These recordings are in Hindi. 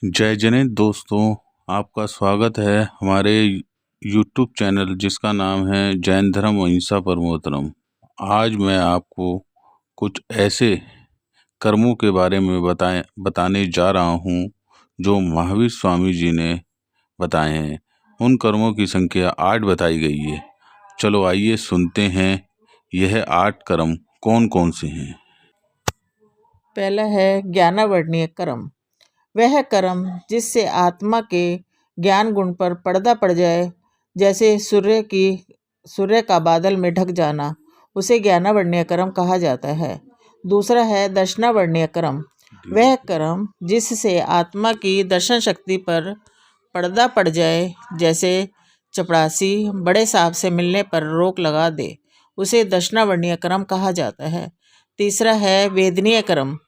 जय जनित दोस्तों, आपका स्वागत है हमारे यूट्यूब चैनल जिसका नाम है जैन धर्म अहिंसा परमो धर्म। आज मैं आपको कुछ ऐसे कर्मों के बारे में बताने जा रहा हूँ जो महावीर स्वामी जी ने बताए हैं। उन कर्मों की संख्या 8 बताई गई है। चलो आइए सुनते हैं यह 8 कर्म कौन कौन से हैं। पहला है ज्ञानावर्णीय कर्म। वह कर्म जिससे आत्मा के ज्ञान गुण पर पर्दा पड़ जाए, जैसे सूर्य का बादल में ढक जाना, उसे ज्ञानावर्णीय कर्म कहा जाता है। दूसरा है दर्शनावर्णीय कर्म। वह कर्म जिससे आत्मा की दर्शन शक्ति पर पर्दा पड़ जाए, जैसे चपरासी बड़े सांप से मिलने पर रोक लगा दे, उसे दर्शनावर्णीय कर्म कहा जाता है। तीसरा है वेदनीय कर्म।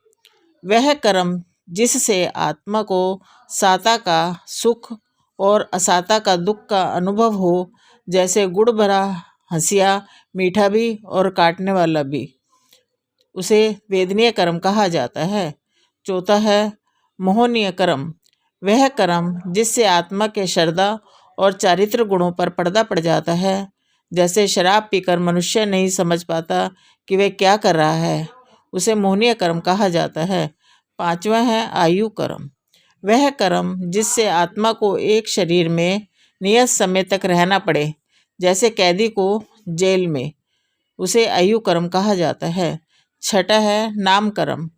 वह कर्म जिससे आत्मा को साता का सुख और असाता का दुख का अनुभव हो, जैसे गुड़ भरा हंसिया मीठा भी और काटने वाला भी, उसे वेदनीय कर्म कहा जाता है। चौथा है मोहनीय कर्म। वह कर्म जिससे आत्मा के श्रद्धा और चारित्र गुणों पर पर्दा पड़ जाता है, जैसे शराब पीकर मनुष्य नहीं समझ पाता कि वह क्या कर रहा है, उसे मोहनीय कर्म कहा जाता है। पांचवा है आयु कर्म। वह कर्म जिससे आत्मा को एक शरीर में नियत समय तक रहना पड़े, जैसे कैदी को जेल में, उसे आयु कर्म कहा जाता है। छठा है नाम कर्म।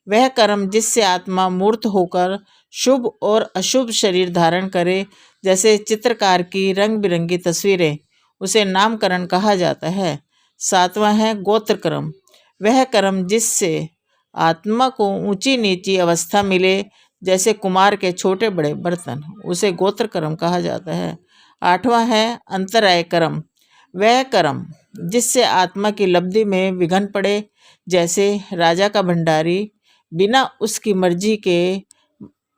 वह कर्म जिससे आत्मा मूर्त होकर शुभ और अशुभ शरीर धारण करे, जैसे चित्रकार की रंग बिरंगी तस्वीरें, उसे नामकरण कहा जाता है। सातवां है गोत्र कर्म। वह कर्म जिससे आत्मा को ऊंची नीची अवस्था मिले, जैसे कुमार के छोटे बड़े बर्तन, उसे गोत्र कर्म कहा जाता है। आठवां है अंतराय कर्म। वह कर्म जिससे आत्मा की लब्धि में विघन पड़े, जैसे राजा का भंडारी बिना उसकी मर्जी के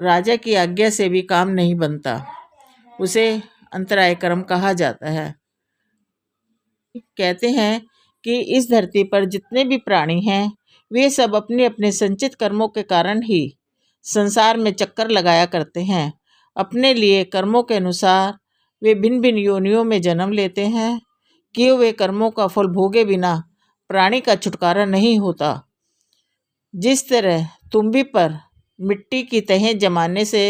राजा की आज्ञा से भी काम नहीं बनता, उसे अंतराय कर्म कहा जाता है। कहते हैं कि इस धरती पर जितने भी प्राणी हैं, वे सब अपने अपने संचित कर्मों के कारण ही संसार में चक्कर लगाया करते हैं। अपने लिए कर्मों के अनुसार वे भिन्न भिन्न योनियों में जन्म लेते हैं। किए हुए कर्मों का फल भोगे बिना प्राणी का छुटकारा नहीं होता। जिस तरह तुम्बी पर मिट्टी की तहें जमाने से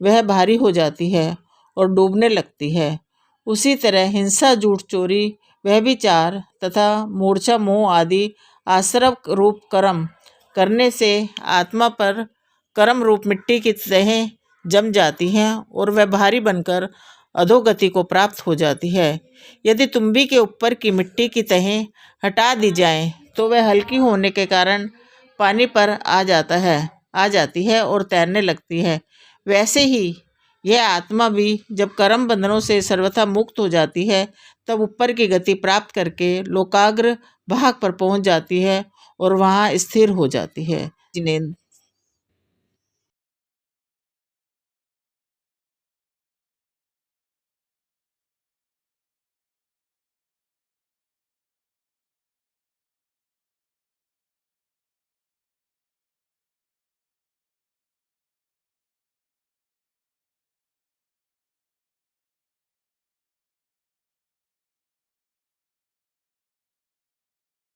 वह भारी हो जाती है और डूबने लगती है, उसी तरह हिंसा, झूठ, चोरी, व्यभिचार तथा मूर्छा, मोह आदि आश्रव रूप कर्म करने से आत्मा पर कर्म रूप मिट्टी की तहें जम जाती हैं और वह भारी बनकर अधोगति को प्राप्त हो जाती है। यदि तुम्बी के ऊपर की मिट्टी की तहें हटा दी जाएं, तो वह हल्की होने के कारण पानी पर आ जाती है और तैरने लगती है। वैसे ही यह आत्मा भी जब कर्म बंधनों से सर्वथा मुक्त हो जाती है, तब ऊपर की गति प्राप्त करके लोकाग्र भाग पर पहुंच जाती है और वहां स्थिर हो जाती है। जिन्हें